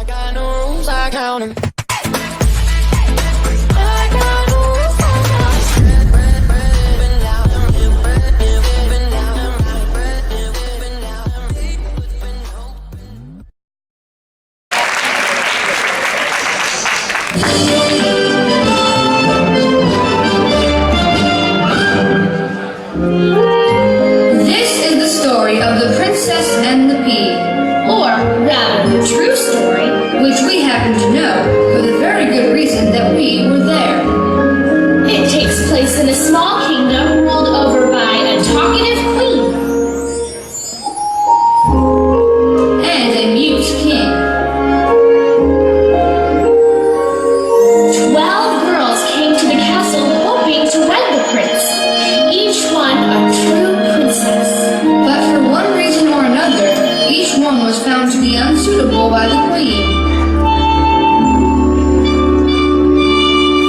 I got no rules, I count 'em. This is the story of the Princess and the Pea, or rather the true story, which we happen to know for the very good reason that we were there. It takes place in a small kingdom ruled over by a talkative queen And a mute king. 12 girls came to the castle hoping to wed the prince, each one a true princess. But for one reason or another, each one was found to be unsuitable by the queen.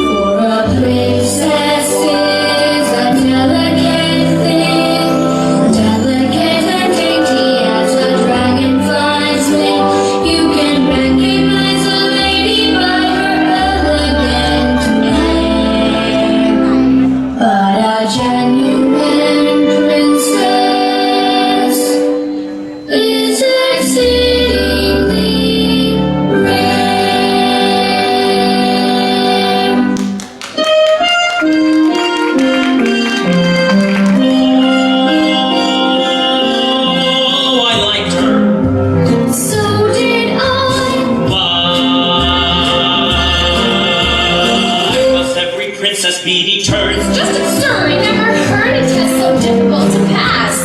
For a princess is a delicate thing, delicate and dainty as a dragonfly's wing. You can recognize a lady by her elegant name, but a genuine princess is exceedingly rare. Oh, I liked her. So did I. Why must every princess be deterred? Just absurd. I never heard a test so difficult to pass.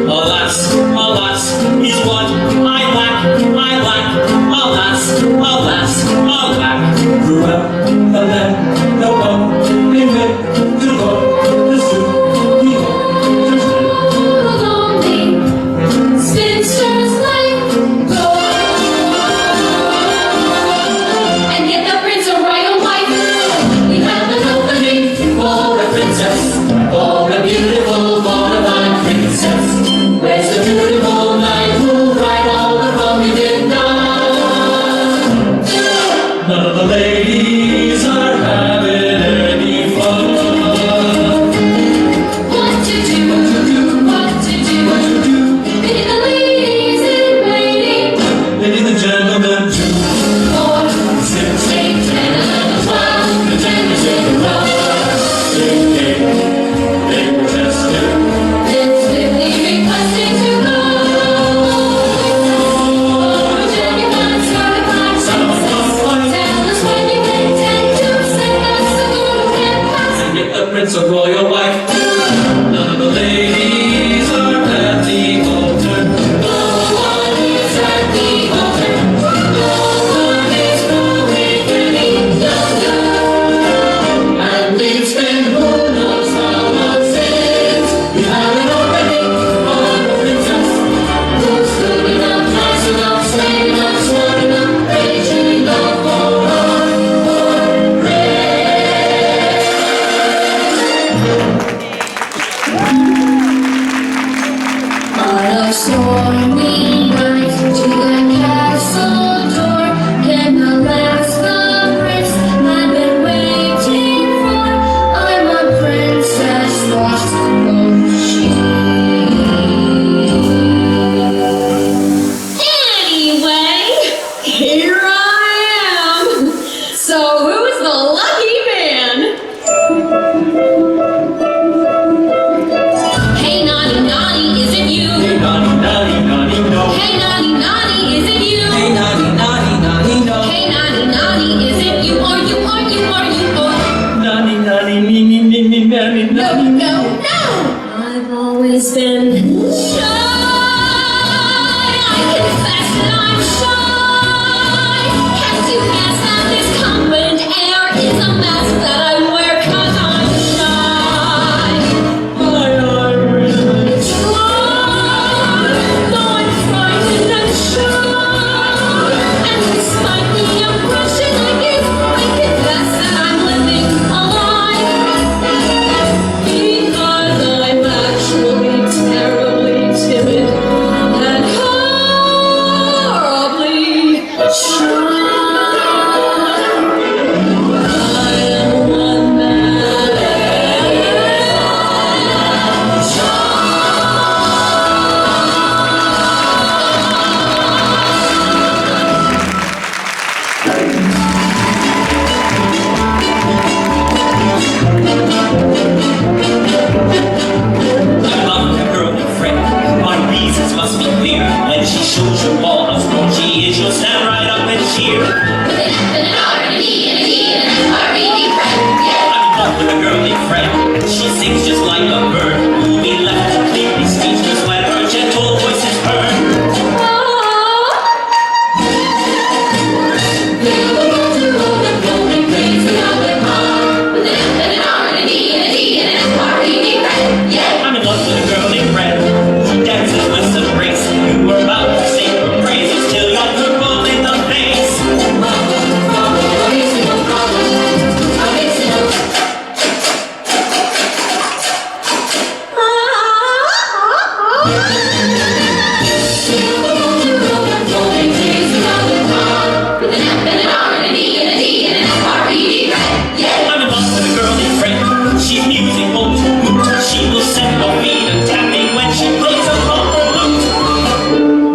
Alas, alas, is what I lack, alas, alas, alack. Throughout the land, the one, they make the Lord, the soup, the Lonely spinsters like gold. And yet the prince a royal wife. We have an opening for a princess, for a beautiful, bona-fide princess. Where's the beautiful knight who'll right all the wrong you did done? None of the ladies are having any fun. What to do? What to do? Pity the ladies in waiting. Lady the gentlemen too. 4, 6, 8, 10, 11, 12. The 10 is in the row. They protested. It's really requesting to go. Genuine certified princess. Tell us when you intend to send us a good pass. And yet the prince a royal wife. None of the ladies are at the altar. No one is at the altar. No one is growing any younger. And it's been who knows how long since we had an opening for a princess who's good enough, nice enough, straight enough, smart enough, rich enough for our On a stormy night to the castle door came the last the prince had been waiting for. I'm a princess lost, oh she. Anyway, here I am. So who's the lucky man? Hey, naughty, naughty, is it you? Hey, naughty, naughty, naughty, no. fear. When she shows you all how strong she is, you'll stand right up and cheer. With an F and an R and an E and a D and an F R E D friend, yeah. I'm in love with a girly friend. She sings just like a bird. We'll be left completely speechless when her gentle voice is heard. Feel the water roll and floating, praise the outlet pond. With an F and an R and an E and a D and an F R E D friend, yeah. I'm in love with a girly friend. She dances with some grace. You were about to sing her praises till you're purple in the face. I'm in love with a girly friend. She's musical too. She will set your feet and tapping when she plays a bumper lute.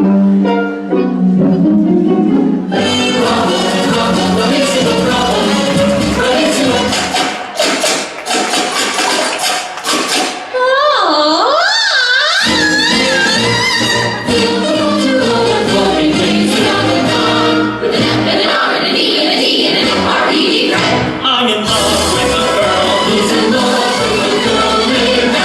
I'm in love with a girl who's in love with a girl named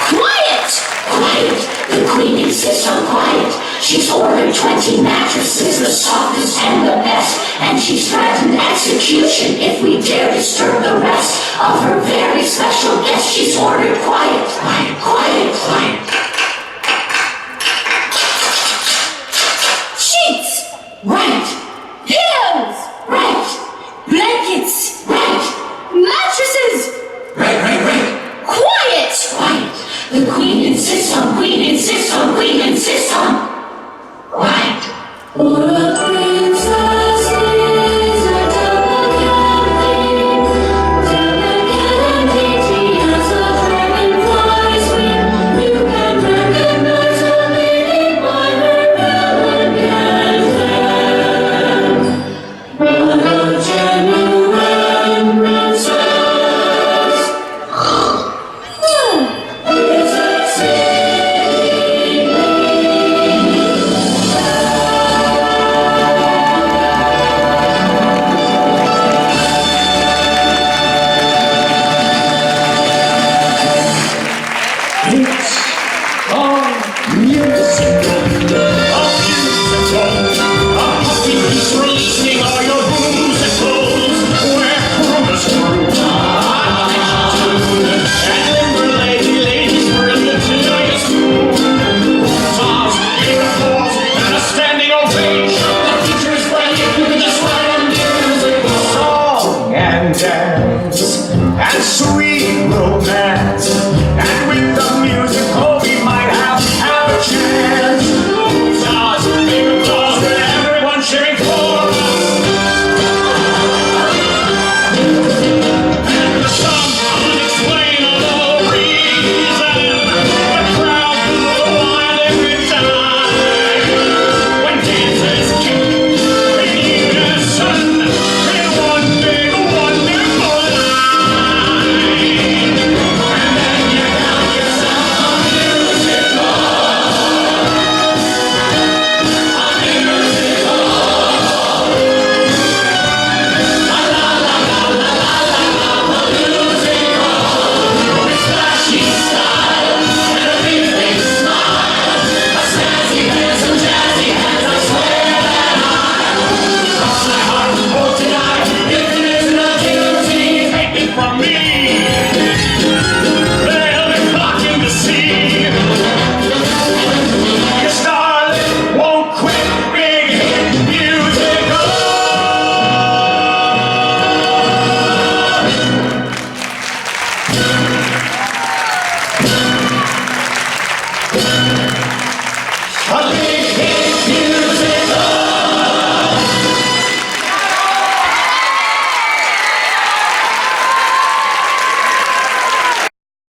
Quiet! Quiet! The queen insists on quiet. She's ordered 20 mattresses, the softest and the best, and she's threatened execution if we dare disturb the rest of her very special guest. She's ordered quiet, quiet, quiet, quiet.